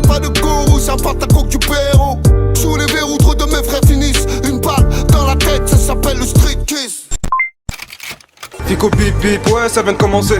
pas de gourou, ça part ta coque du péro. Sous les verrous, trop de mes frères finissent une balle dans la tête, ça s'appelle le street kiss. Fico bip bip, ouais ça vient de commencer.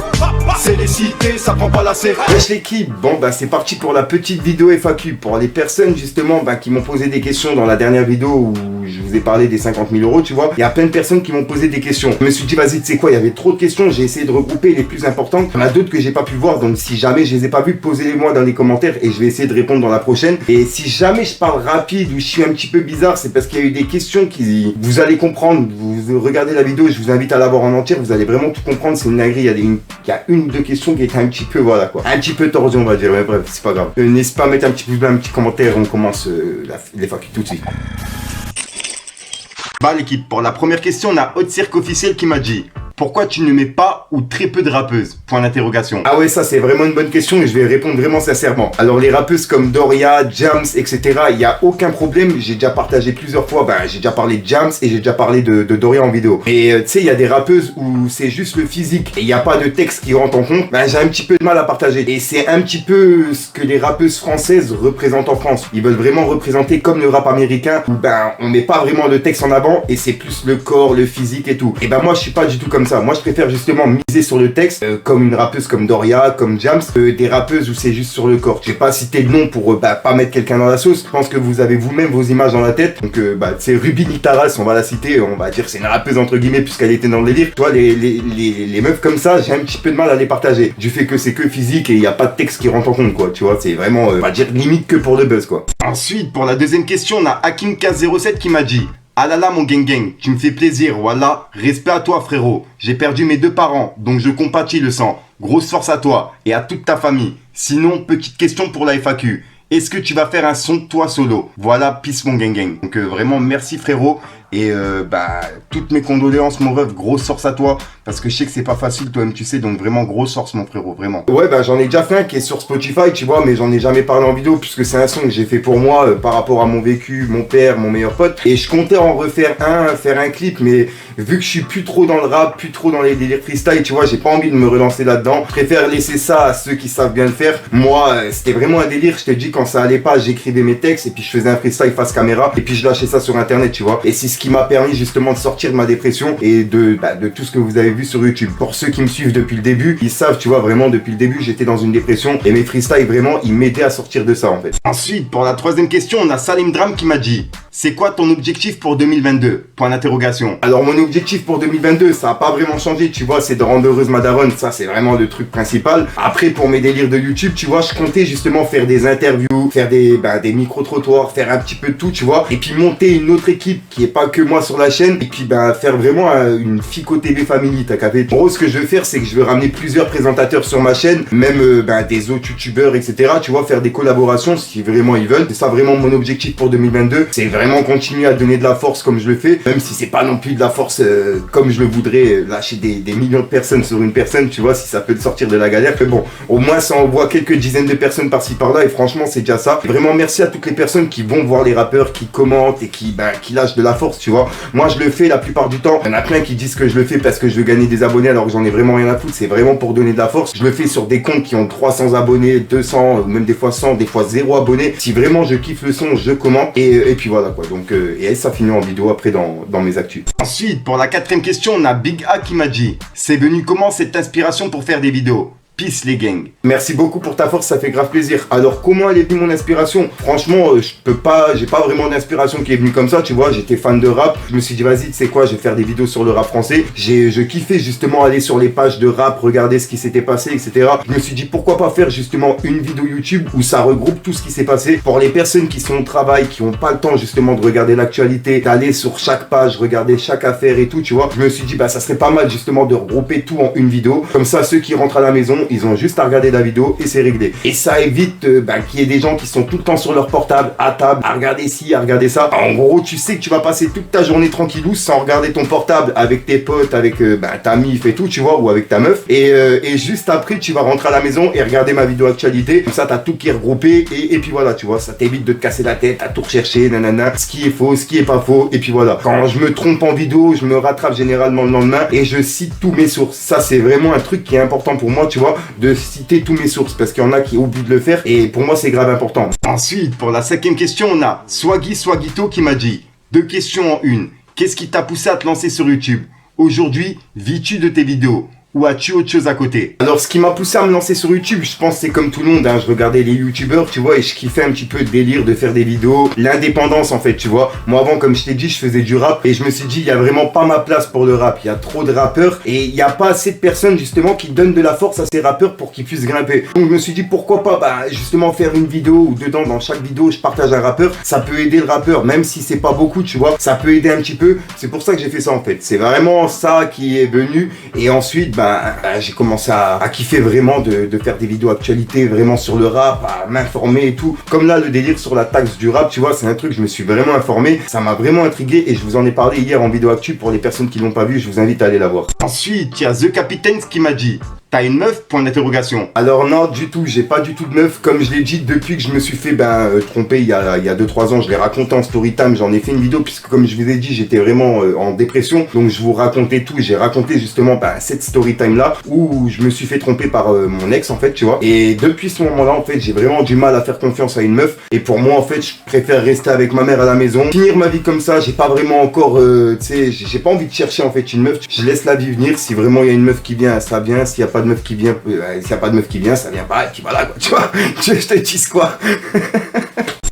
C'est les cités, ça prend pas la serre. Wesh l'équipe, bon bah c'est parti pour la petite vidéo FAQ. Pour les personnes justement qui m'ont posé des questions dans la dernière vidéo où je vous ai parlé des 50 000 euros, tu vois. Il y a plein de personnes qui m'ont posé des questions. Je me suis dit vas-y tu sais quoi, il y avait trop de questions, j'ai essayé de regrouper les plus importantes. Il y en a d'autres que j'ai pas pu voir, donc si jamais je les ai pas vues, posez-les-moi dans les commentaires et je vais essayer de répondre dans la prochaine. Et si jamais je parle rapide ou je suis un petit peu bizarre, c'est parce qu'il y a eu des questions qui... Vous allez comprendre, vous regardez la vidéo, je vous invite à la voir en entière, vous allez vraiment tout comprendre, c'est une dinguerie. Il y a une ou deux questions qui étaient un petit peu, voilà quoi, un petit peu tordues on va dire, mais bref, c'est pas grave. N'hésitez pas à mettre un petit pouce bleu, un petit commentaire, on commence les FAQ tout de suite. Bah l'équipe, pour la première question, on a Haute Cirque officiel qui m'a dit: pourquoi tu ne mets pas ou très peu de rappeuses? Point d'interrogation. Ah ouais, ça c'est vraiment une bonne question et je vais répondre vraiment sincèrement. Alors les rappeuses comme Doria, Jams, etc., il n'y a aucun problème. J'ai déjà partagé plusieurs fois, j'ai déjà parlé de Jams et j'ai déjà parlé de Doria en vidéo. Et tu sais, il y a des rappeuses où c'est juste le physique et il n'y a pas de texte qui rentre en compte. J'ai un petit peu de mal à partager. Et c'est un petit peu ce que les rappeuses françaises représentent en France. Ils veulent vraiment représenter comme le rap américain où on met pas vraiment de texte en avant et c'est plus le corps, le physique et tout. Et moi je suis pas du tout comme ça. Moi je préfère justement miser sur le texte, comme une rappeuse comme Doria, comme Jams, des rappeuses où c'est juste sur le corps. Je vais pas citer de nom pour pas mettre quelqu'un dans la sauce. Je pense que vous avez vous-même vos images dans la tête. Donc c'est Ruby Litaras, on va la citer, on va dire c'est une rappeuse entre guillemets puisqu'elle était dans le délire. Toi les meufs comme ça, j'ai un petit peu de mal à les partager. Du fait que c'est que physique et il n'y a pas de texte qui rentre en compte quoi, tu vois, c'est vraiment, on va dire limite que pour le buzz quoi. Ensuite, pour la deuxième question, on a HakimK07 qui m'a dit: ah là là mon gang gang, tu me fais plaisir, voilà, respect à toi frérot. J'ai perdu mes 2 parents, donc je compatis le sang. Grosse force à toi et à toute ta famille. Sinon, petite question pour la FAQ. Est-ce que tu vas faire un son toi solo? Voilà, peace mon gang gang. Donc vraiment merci frérot. Et toutes mes condoléances mon rêve, grosse force à toi. Parce que je sais que c'est pas facile toi-même tu sais, donc vraiment grosse force mon frérot, vraiment. Ouais j'en ai déjà fait un qui est sur Spotify tu vois, mais j'en ai jamais parlé en vidéo puisque c'est un son que j'ai fait pour moi par rapport à mon vécu, mon père, mon meilleur pote. Et je comptais en refaire faire un clip, mais vu que je suis plus trop dans le rap, plus trop dans les délires freestyle, tu vois, j'ai pas envie de me relancer là-dedans. Je préfère laisser ça à ceux qui savent bien le faire. Moi c'était vraiment un délire, je te dis quand ça allait pas, j'écrivais mes textes et puis je faisais un freestyle face caméra et puis je lâchais ça sur internet tu vois. Et c'est ce qui m'a permis justement de sortir de ma dépression et de tout ce que vous avez vu sur YouTube. Pour ceux qui me suivent depuis le début, ils savent, tu vois, vraiment depuis le début j'étais dans une dépression et mes freestyles vraiment ils m'aidaient à sortir de ça en fait. Ensuite, pour la troisième question, on a Salim Dram qui m'a dit: c'est quoi ton objectif pour 2022? Point d'interrogation. Alors mon objectif pour 2022, ça a pas vraiment changé, tu vois, c'est de rendre heureuse ma daronne, ça c'est vraiment le truc principal. Après pour mes délires de YouTube, tu vois, je comptais justement faire des interviews, faire des micro-trottoirs, faire un petit peu de tout, tu vois, et puis monter une autre équipe qui est pas que moi sur la chaîne, et puis faire vraiment une Fico TV Family, t'as capté? En gros ce que je veux faire c'est que je veux ramener plusieurs présentateurs sur ma chaîne, même des autres youtubeurs etc, tu vois, faire des collaborations si vraiment ils veulent. C'est ça vraiment mon objectif pour 2022, c'est vraiment continuer à donner de la force comme je le fais, même si c'est pas non plus de la force comme je le voudrais, lâcher des millions de personnes sur une personne, tu vois, si ça peut te sortir de la galère. Mais bon, au moins ça envoie quelques dizaines de personnes par-ci par-là et franchement c'est déjà ça. Vraiment merci à toutes les personnes qui vont voir les rappeurs, qui commentent et qui lâchent de la force, tu vois. Moi je le fais la plupart du temps, il y en a plein qui disent que je le fais parce que je veux gagner des abonnés alors que j'en ai vraiment rien à foutre, c'est vraiment pour donner de la force. Je le fais sur des comptes qui ont 300 abonnés, 200 ou même des fois 100, des fois 0 abonnés. Si vraiment je kiffe le son, je commente et puis voilà quoi. Donc et ça finit en vidéo après dans mes actus. Ensuite, pour la quatrième question, on a Big A qui m'a dit: c'est venu comment cette inspiration pour faire des vidéos? Peace les gangs. Merci beaucoup pour ta force, ça fait grave plaisir. Alors comment elle est venue mon inspiration? Franchement, j'ai pas vraiment d'inspiration qui est venue comme ça, tu vois, j'étais fan de rap. Je me suis dit vas-y, tu sais quoi, je vais faire des vidéos sur le rap français. Je kiffais justement aller sur les pages de rap, regarder ce qui s'était passé, etc. Je me suis dit pourquoi pas faire justement une vidéo YouTube où ça regroupe tout ce qui s'est passé. Pour les personnes qui sont au travail, qui ont pas le temps justement de regarder l'actualité, d'aller sur chaque page, regarder chaque affaire et tout, tu vois. Je me suis dit ça serait pas mal justement de regrouper tout en une vidéo. Comme ça, ceux qui rentrent à la maison, ils ont juste à regarder la vidéo et c'est réglé. Et ça évite qu'il y ait des gens qui sont tout le temps sur leur portable, à table, à regarder ci, à regarder ça. En gros, tu sais que tu vas passer toute ta journée tranquillou sans regarder ton portable avec tes potes, avec ta mif et tout, tu vois, ou avec ta meuf. Et juste après, tu vas rentrer à la maison et regarder ma vidéo actualité. Comme ça, t'as tout qui est regroupé et puis voilà, tu vois, ça t'évite de te casser la tête, à tout rechercher, nanana, ce qui est faux, ce qui est pas faux. Et puis voilà. Quand je me trompe en vidéo, je me rattrape généralement le lendemain et je cite tous mes sources. Ça, c'est vraiment un truc qui est important pour moi, tu vois. moi de citer tous mes sources parce qu'il y en a qui oublient de le faire et pour moi c'est grave important. Ensuite, pour la 5e question, on a Swaggy Swagito qui m'a dit 2 questions en une. Qu'est-ce qui t'a poussé à te lancer sur YouTube? Aujourd'hui, vis-tu de tes vidéos? Ou as-tu autre chose à côté? Alors ce qui m'a poussé à me lancer sur YouTube, je pense c'est comme tout le monde, hein, je regardais les youtubeurs, tu vois, et je kiffais un petit peu le délire de faire des vidéos, l'indépendance en fait, tu vois. Moi avant, comme je t'ai dit, je faisais du rap et je me suis dit, il y a vraiment pas ma place pour le rap, il y a trop de rappeurs et il n'y a pas assez de personnes justement qui donnent de la force à ces rappeurs pour qu'ils puissent grimper. Donc je me suis dit, pourquoi pas, justement faire une vidéo où dedans, dans chaque vidéo, je partage un rappeur, ça peut aider le rappeur, même si c'est pas beaucoup, tu vois, ça peut aider un petit peu. C'est pour ça que j'ai fait ça en fait, c'est vraiment ça qui est venu et ensuite, j'ai commencé à kiffer vraiment de faire des vidéos actualité vraiment sur le rap, à m'informer et tout. Comme là, le délire sur la taxe du rap, tu vois, c'est un truc, je me suis vraiment informé. Ça m'a vraiment intrigué et je vous en ai parlé hier en vidéo actu. Pour les personnes qui l'ont pas vu, je vous invite à aller la voir. Ensuite, il y a The Capitaine qui m'a dit t'as une meuf? Point d'interrogation. Alors non, du tout, j'ai pas du tout de meuf. Comme je l'ai dit, depuis que je me suis fait tromper il y a 2-3 ans, je l'ai raconté en story time, j'en ai fait une vidéo puisque comme je vous ai dit, j'étais vraiment en dépression. Donc je vous racontais tout, j'ai raconté justement cette story time là où je me suis fait tromper par mon ex en fait, tu vois. Et depuis ce moment-là, en fait, j'ai vraiment du mal à faire confiance à une meuf. Et pour moi, en fait, je préfère rester avec ma mère à la maison, finir ma vie comme ça. J'ai pas vraiment encore, tu sais, j'ai pas envie de chercher en fait une meuf. Je laisse la vie venir. Si vraiment il y a une meuf qui vient, ça vient. S'il y a pas de meuf qui vient, s'il y a pas de meuf qui vient, ça vient pas. Et puis voilà quoi, tu vois. Je te dise quoi.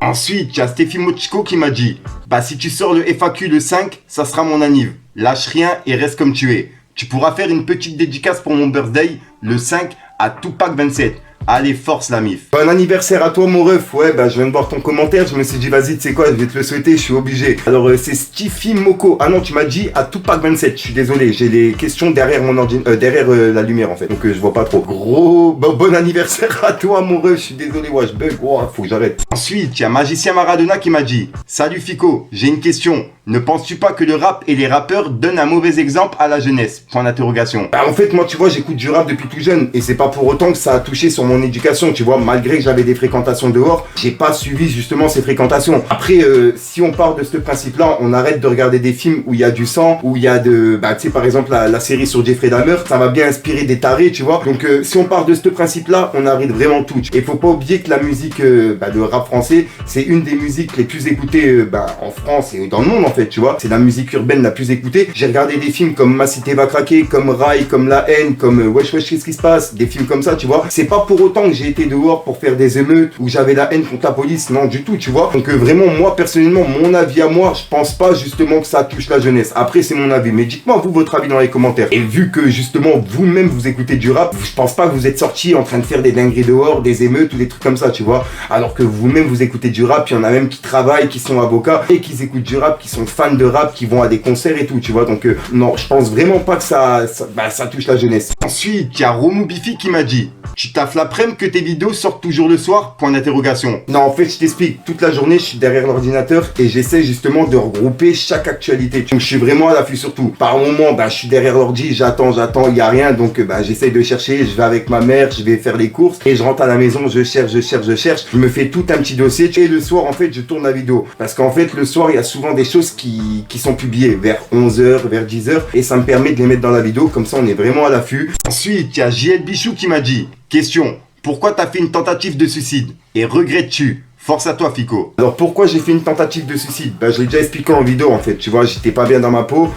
Ensuite, il y a Stéphie Mochiko qui m'a dit si tu sors le FAQ le 5, ça sera mon anniv. Lâche rien et reste comme tu es. Tu pourras faire une petite dédicace pour mon birthday le 5 à Tupac 27. Allez, force la mif. Bon anniversaire à toi mon ref. Ouais, je viens de voir ton commentaire. Je me suis dit, vas-y, tu sais quoi, je vais te le souhaiter, je suis obligé. Alors, c'est Stiffy Moko. Ah non, tu m'as dit à Tupac 27. Je suis désolé, j'ai les questions derrière mon derrière la lumière en fait. Donc, je vois pas trop. Gros, bon anniversaire à toi mon ref. Je suis désolé, ouais, je bug. Oh, faut que j'arrête. Ensuite, il y a Magicien Maradona qui m'a dit salut Fico, j'ai une question. Ne penses-tu pas que le rap et les rappeurs donnent un mauvais exemple à la jeunesse? Point d'interrogation. En fait, moi, tu vois, j'écoute du rap depuis tout jeune et c'est pas pour autant que ça a touché sur mon éducation, tu vois. Malgré que j'avais des fréquentations dehors, j'ai pas suivi justement ces fréquentations. Après, si on part de ce principe-là, on arrête de regarder des films où il y a du sang, où il y a tu sais, par exemple, la série sur Jeffrey Dahmer, ça va bien inspirer des tarés, tu vois. Donc, si on part de ce principe-là, on arrête vraiment tout. Et faut pas oublier que la musique, le rap français, c'est une des musiques les plus écoutées, en France et dans le monde, en fait, tu vois. C'est la musique urbaine la plus écoutée. J'ai regardé des films comme Ma Cité va craquer, comme Rai, comme La Haine, comme Wesh Wesh qu'est-ce qui se passe, des films comme ça, tu vois. C'est pas pour autant que j'ai été dehors pour faire des émeutes ou j'avais la haine contre la police, non du tout, tu vois. Donc vraiment, moi personnellement, mon avis à moi, je pense pas justement que ça touche la jeunesse. Après, c'est mon avis, mais dites-moi vous votre avis dans les commentaires. Et vu que justement vous-même vous écoutez du rap, je pense pas que vous êtes sortis en train de faire des dingueries dehors, des émeutes ou des trucs comme ça, tu vois. Alors que vous-même vous écoutez du rap, il y en a même qui travaillent, qui sont avocats et qui écoutent du rap, qui sont fans de rap, qui vont à des concerts et tout, tu vois. Donc non, je pense vraiment pas que ça touche la jeunesse. Ensuite, il y a Romu Bifi qui m'a dit tu taffes l'après-midi que tes vidéos sortent toujours le soir? Point d'interrogation. Non, en fait, je t'explique. Toute la journée, je suis derrière l'ordinateur et j'essaie justement de regrouper chaque actualité. Donc, je suis vraiment à l'affût surtout. Par moment, je suis derrière l'ordi, j'attends, il y a rien. Donc, j'essaie de chercher. Je vais avec ma mère, je vais faire les courses et je rentre à la maison, je cherche. Je me fais tout un petit dossier et le soir, en fait, je tourne la vidéo. Parce qu'en fait, le soir, il y a souvent des choses qui sont publiées vers 11h, vers 10h et ça me permet de les mettre dans la vidéo. Comme ça, on est vraiment à l'affût. Ensuite, il y a JL Bichou qui m'a dit question, pourquoi t'as fait une tentative de suicide et regrettes-tu? Force à toi Fico. Alors pourquoi j'ai fait une tentative de suicide? Je l'ai déjà expliqué en vidéo en fait, tu vois, j'étais pas bien dans ma peau,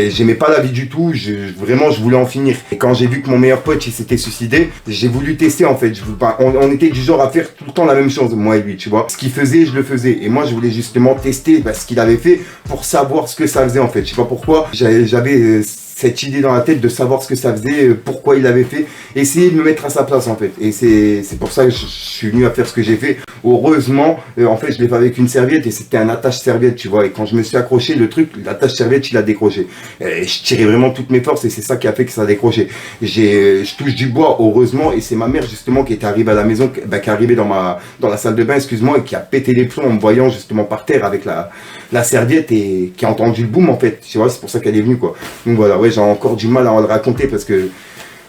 j'aimais pas la vie du tout, vraiment je voulais en finir. Et quand j'ai vu que mon meilleur pote il s'était suicidé, j'ai voulu tester en fait, on était du genre à faire tout le temps la même chose, moi et lui, tu vois. Ce qu'il faisait, je le faisais. Et moi je voulais justement tester ce qu'il avait fait pour savoir ce que ça faisait en fait. Je sais pas pourquoi, j'avais cette idée dans la tête de savoir ce que ça faisait, pourquoi il l'avait fait, essayer de me mettre à sa place en fait. Et c'est pour ça que je suis venu à faire ce que j'ai fait. Heureusement, en fait, je l'ai fait avec une serviette et c'était un attache-serviette, tu vois. Et quand je me suis accroché, le truc, l'attache-serviette, il a décroché. Et je tirais vraiment toutes mes forces et c'est ça qui a fait que ça a décroché. Je touche du bois, heureusement, et c'est ma mère justement qui était arrivée à la maison, qui est arrivée dans la salle de bain, excuse-moi, et qui a pété les plombs en me voyant justement par terre avec la serviette et qui a entendu le boom en fait. Tu vois, c'est pour ça qu'elle est venue quoi. Donc voilà, ouais, j'ai encore du mal à le raconter parce que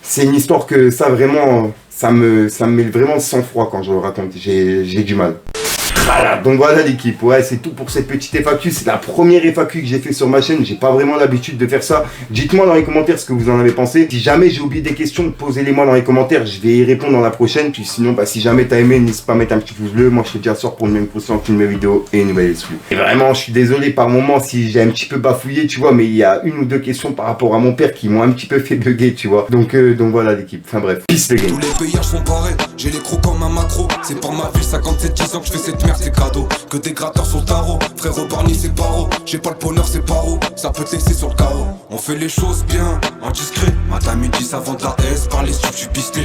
c'est une histoire que ça vraiment, ça me met vraiment de sang-froid quand je le raconte. J'ai du mal. Voilà, donc voilà l'équipe, ouais c'est tout pour cette petite FAQ, c'est la première FAQ que j'ai fait sur ma chaîne, j'ai pas vraiment l'habitude de faire ça. Dites-moi dans les commentaires ce que vous en avez pensé, si jamais j'ai oublié des questions, posez-les moi dans les commentaires, je vais y répondre dans la prochaine, puis sinon bah si jamais t'as aimé, n'hésite pas à mettre un petit pouce bleu, moi je te dis à soir pour une même prochaine une nouvelle vidéo et une nouvelle exclue. Et vraiment je suis désolé par moment si j'ai un petit peu bafouillé tu vois, mais il y a une ou deux questions par rapport à mon père qui m'ont un petit peu fait bugger tu vois, donc voilà l'équipe, enfin bref, peace the game. Tous les paysages sont parés, j'ai les crocs comme un macro. C'est pour ma ville, 57-10 ans que je fais cette merde, c'est cadeau. Que des gratteurs sur le tarot, frérot Barney c'est paro. J'ai pas le bonheur, c'est paro, ça peut te laisser sur le carreau. On fait les choses bien, en discret. Madame il dit ça vend de la S, par les stups, je suis pisté.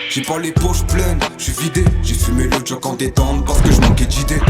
J'ai pas les poches pleines, je suis vidé. J'ai fumé le jock en détente parce que je manquais d'idées.